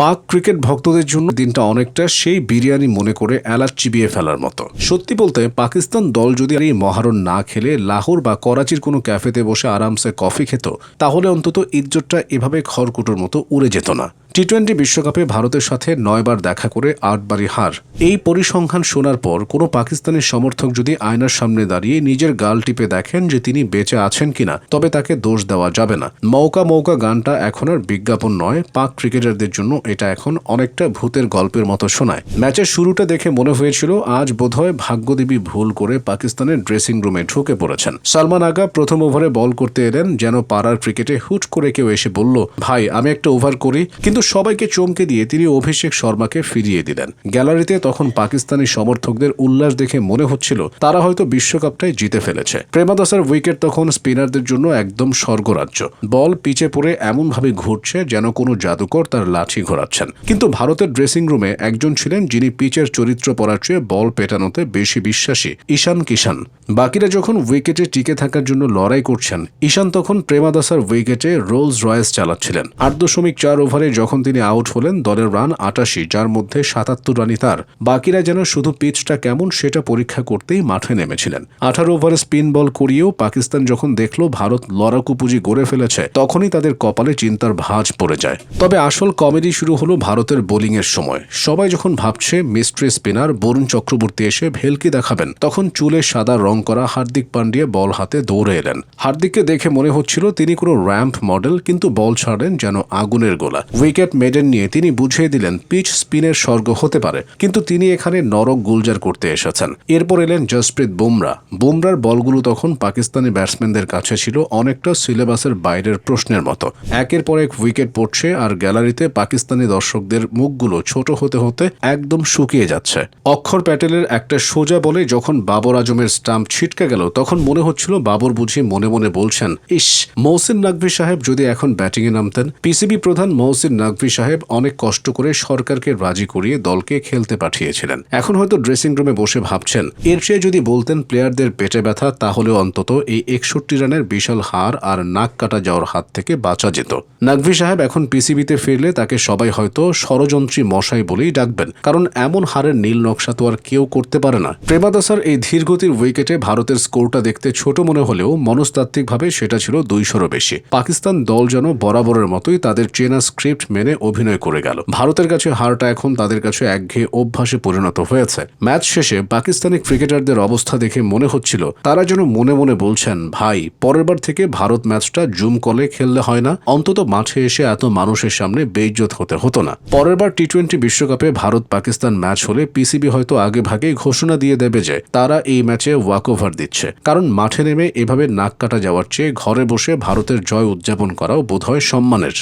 পাক ক্রিকেট ভক্তদের জন্য দিনটা অনেকটা সেই বিরিয়ানি মনে করে এলাচ চিবিয়ে ফেলার মতো। সত্যি বলতে পাকিস্তান দল যদি এই মহারণ না খেলে লাহোর বা করাচির কোনো ক্যাফেতে বসে আরামসে কফি খেত, তাহলে অন্তত ইজ্জতটা এভাবে খড়কুটোর মতো উড়ে যেত না। টি-20 বিশ্বকাপে ভারতের সাথে 9 বার দেখা করে 8 বারই হার। এই পরিসংখ্যান শোনার পর কোনো পাকিস্তানের সমর্থক যদি আয়নার সামনে দাঁড়িয়ে নিজের গাল টিপে দেখেন যে তিনি বেঁচে আছেন কিনা, তবে তাকে দোষ দেওয়া যাবে না। মৌকা মৌকা গানটা এখন আর বিজ্ঞাপন নয়, পাক ক্রিকেটারদের জন্য এটা এখন অনেকটা ভূতের গল্পের মতো শোনায়। ম্যাচের শুরুটা দেখে মনে হয়েছিল আজ বোধহয় ভাগ্যদেবী ভুল করে পাকিস্তানের ড্রেসিং রুমে ঢুকে পড়েছেন। সালমান আগা প্রথম ওভারে বল করতে এলেন যেন পাড়ার ক্রিকেটে হুট করে কেউ এসে বলল, ভাই আমি একটা ওভার করি, কিন্তু সবাইকে চমকে দিয়ে তিনি অভিষেক শর্মাকে ফিরিয়ে দিলেন। গ্যালারিতে তখন পাকিস্তানি সমর্থকদের উল্লাস দেখে মনে হচ্ছিল তারা হয়তো বিশ্বকাপটাই জিতে ফেলেছে। প্রেমাদাসার উইকেট তখন স্পিনারদের জন্য একদম স্বর্গরাজ্য। বল পিচে পড়ে এমনভাবে ঘুরছে যেন কোনো জাদুকর তার লাঠি ঘোরাচ্ছেন। কিন্তু ভারতের ড্রেসিং রুমে একজন ছিলেন যিনি পিচের চরিত্র পড়ার চেয়ে বল পেটানোতে বেশি বিশ্বাসী, ঈশান কিষান। বাকিরা যখন উইকেটে টিকে থাকার জন্য লড়াই করছেন, ঈশান তখন প্রেমাদাসার উইকেটে রোলস রয়েস চালাচ্ছিলেন। 8.4 ওভারে যখন তিনি আউট হলেন, দলের রান 88, যার মধ্যে 77 রানই তার। বাকিরা যেন শুধু পিচটা কেমন সেটা পরীক্ষা করতেই মাঠে নেমেছিলেন। 18 ওভারে স্পিন বল করিয়েও পাকিস্তান যখন দেখল ভারত লড়াকু পুঁজি গড়ে ফেলেছে, তখনই তাদের কপালে চিন্তার ভাঁজ পড়ে যায়। তবে আসল কমেডি শুরু হলো ভারতের বোলিংয়ের সময়। সবাই যখন ভাবছে মিস্ট্রি স্পিনার বরুণ চক্রবর্তী এসে ভেলকি দেখাবেন, তখন চুলে সাদা রং করা হার্দিক পান্ডিয়া বল হাতে দৌড়ে এলেন। হার্দিককে দেখে মনে হচ্ছিল তিনি কোনো র্যাম্প মডেল, কিন্তু বল ছাড়েন যেন আগুনের গোলা। উইকেট মেডেন নিয়ে তিনি বুঝিয়ে দিলেন পিচ স্পিনের স্বর্গ হতে পারে, কিন্তু তিনি এখানে নরক গুলজার করতে এসেছেন। এরপর এলেন জসপ্রীত বুমরা। বুমরার বলগুলো তখন পাকিস্তানি ব্যাটসম্যানদের কাছে ছিল অনেকটা সিলেবাসের বাইরের প্রশ্নের মতো। একের পর এক উইকেট পড়ছে আর গ্যালারিতে পাকিস্তানি দর্শকদের মুখগুলো ছোট হতে হতে একদম শুকিয়ে যাচ্ছে। অক্ষর প্যাটেলের একটা সোজা বলে যখন বাবর আজমের স্টাম্প ছিটকে গেল, তখন মনে হচ্ছিল বাবর বুঝি মনে মনে বলছেন, ইস, মহসিন নাকভি সাহেব যদি এখন ব্যাটিংয়ে নামতেন। পিসিবি প্রধান মহসিন নাকভি সাহেব অনেক কষ্ট করে সরকারকে রাজি করিয়ে দলকে খেলতে পাঠিয়েছিলেন। এখন হয়তো ড্রেসিং রুমে বসে ভাবছেন, এর চেয়ে যদি বলতেন প্লেয়ারদের পেটে ব্যথা, তাহলেও অন্তত এই 61 রানের বিশাল হার আর নাক কাটা যাওয়ার হাত থেকে বাঁচা যেত। নাকভি সাহেব এখন পিসিবিতে ফিরলে তাকে সবাই হয়তো ষড়যন্ত্রী মশাই বলেই ডাকবেন, কারণ এমন হারের নীল নকশা তো আর কেউ করতে পারে না। প্রেমাদাসার এই ধীরগতির উইকেটে ভারতের স্কোরটা দেখতে ছোট মনে হলেও মনস্তাত্ত্বিকভাবে সেটা ছিল 200-রও বেশি। পাকিস্তান দল যেন বরাবরের মতোই তাদের চেনা স্ক্রিপ্ট মেনে অভিনয় করে গেল। ভারতের কাছে হারটা এখন তাদের কাছে একঘেয়ে অভ্যাসে পরিণত হয়েছে। ম্যাচ শেষে পাকিস্তানি ক্রিকেটারদের অবস্থা দেখে মনে হচ্ছিল তারা যেন মনে মনে বলছেন, ভাই পরের বার থেকে ভারত ম্যাচটা জুম কলে খেললে হয় না? অন্তত মাঠে এসে এত মানুষের সামনে বেইজ্জত হতে হতো না। পরের বার টি-20 বিশ্বকাপে ভারত পাকিস্তান ম্যাচ হলে পিসিবি হয়তো আগে ভাগেই ঘোষণা দিয়ে দেবে যে তারা এই ম্যাচে ওয়াকওভার দিচ্ছে, কারণ মাঠে নেমে এভাবে নাক কাটা যাওয়ার চেয়ে ঘরে বসে ভারতের জয় উদযাপন করাও বোধহয় সম্মানের।